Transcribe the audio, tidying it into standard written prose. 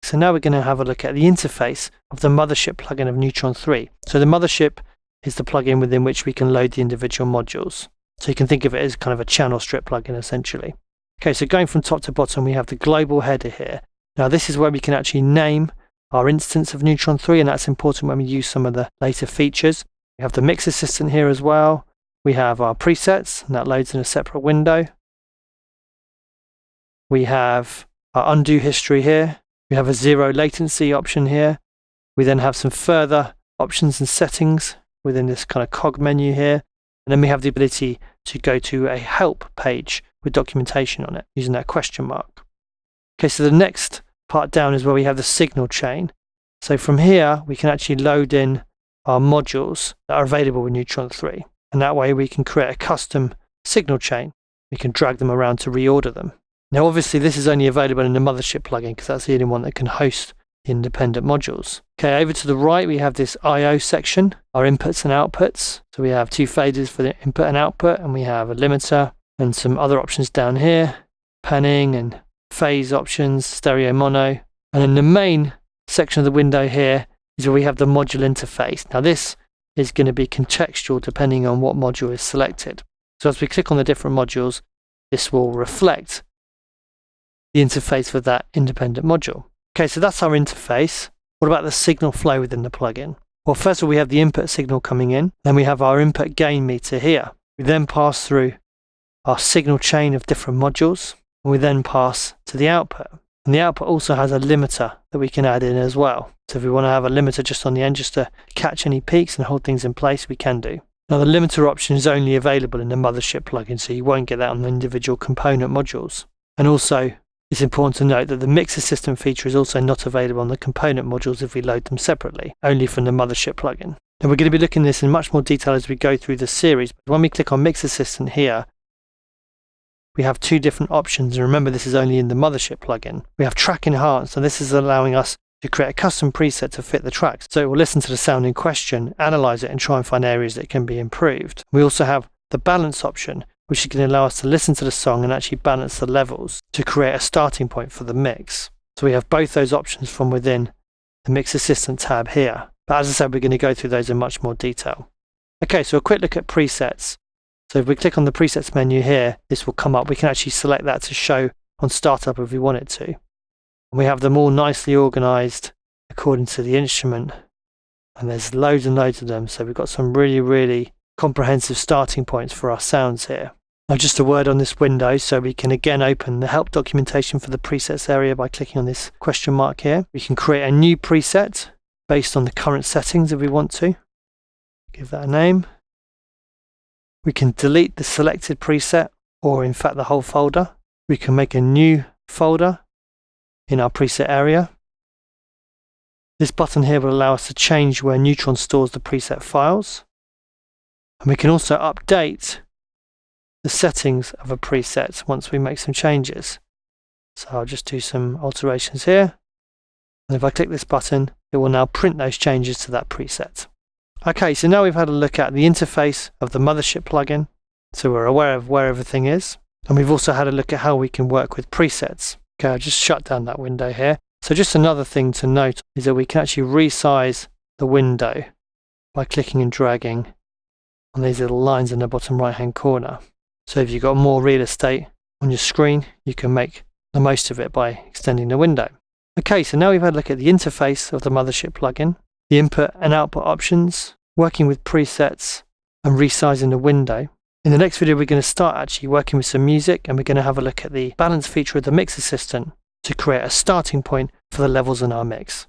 So now we're going to have a look at the interface of the Mothership plugin of Neutron 3. So the Mothership is the plugin within which we can load the individual modules. So you can think of it as kind of a channel strip plugin essentially. Okay, so going from top to bottom, we have the global header here. Now this is where we can actually name our instance of Neutron 3, and that's important when we use some of the later features. We have the mix assistant here as well. We have our presets, and that loads in a separate window. We have our undo history here. We have a zero latency option here. We then have some further options and settings within this kind of cog menu here. And then we have the ability to go to a help page with documentation on it using that question mark. Okay, so the next part down is where we have the signal chain. So from here, we can actually load in our modules that are available with Neutron 3. And that way we can create a custom signal chain. We can drag them around to reorder them. Now, obviously, this is only available in the Mothership plugin because that's the only one that can host the independent modules. Okay, over to the right, we have this I/O section, our inputs and outputs. So we have two faders for the input and output, and we have a limiter and some other options down here, panning and phase options, stereo mono. And in the main section of the window here is where we have the module interface. Now, this is going to be contextual depending on what module is selected. So as we click on the different modules, this will reflect the interface for that independent module. Okay, so that's our interface. What about the signal flow within the plugin? Well, first of all, we have the input signal coming in. Then we have our input gain meter here. We then pass through our signal chain of different modules, and we then pass to the output. And the output also has a limiter that we can add in as well. So if we want to have a limiter just on the end, just to catch any peaks and hold things in place, we can do. Now, the limiter option is only available in the Mothership plugin, so you won't get that on the individual component modules. And also, it's important to note that the mix assistant feature is also not available on the component modules if we load them separately, only from the Mothership plugin. Now, we're going to be looking at this in much more detail as we go through the series. But when we click on mix assistant here, we have two different options. And remember, this is only in the Mothership plugin. We have track enhance, and this is allowing us to create a custom preset to fit the tracks. So it will listen to the sound in question, analyze it, and try and find areas that can be improved. We also have the balance option, which is going to allow us to listen to the song and actually balance the levels to create a starting point for the mix. So we have both those options from within the Mix Assistant tab here. But as I said, we're going to go through those in much more detail. Okay, so a quick look at presets. So if we click on the presets menu here, this will come up. We can actually select that to show on startup if we want it to. And we have them all nicely organized according to the instrument. And there's loads and loads of them. So we've got some really, really comprehensive starting points for our sounds here. Now, just a word on this window, so we can again open the help documentation for the presets area by clicking on this question mark here. We can create a new preset based on the current settings if we want to. Give that a name. We can delete the selected preset, or in fact the whole folder. We can make a new folder in our preset area. This button here will allow us to change where Neutron stores the preset files. And we can also update the settings of a preset once we make some changes. So I'll just do some alterations here. And if I click this button, it will now print those changes to that preset. Okay, so now we've had a look at the interface of the Mothership plugin. So we're aware of where everything is. And we've also had a look at how we can work with presets. Okay, I'll just shut down that window here. So just another thing to note is that we can actually resize the window by clicking and dragging on these little lines in the bottom right hand corner. So if you've got more real estate on your screen, you can make the most of it by extending the window. Okay, so now we've had a look at the interface of the Mothership plugin, the input and output options, working with presets, and resizing the window. In the next video, we're going to start actually working with some music, and we're going to have a look at the balance feature of the Mix Assistant to create a starting point for the levels in our mix.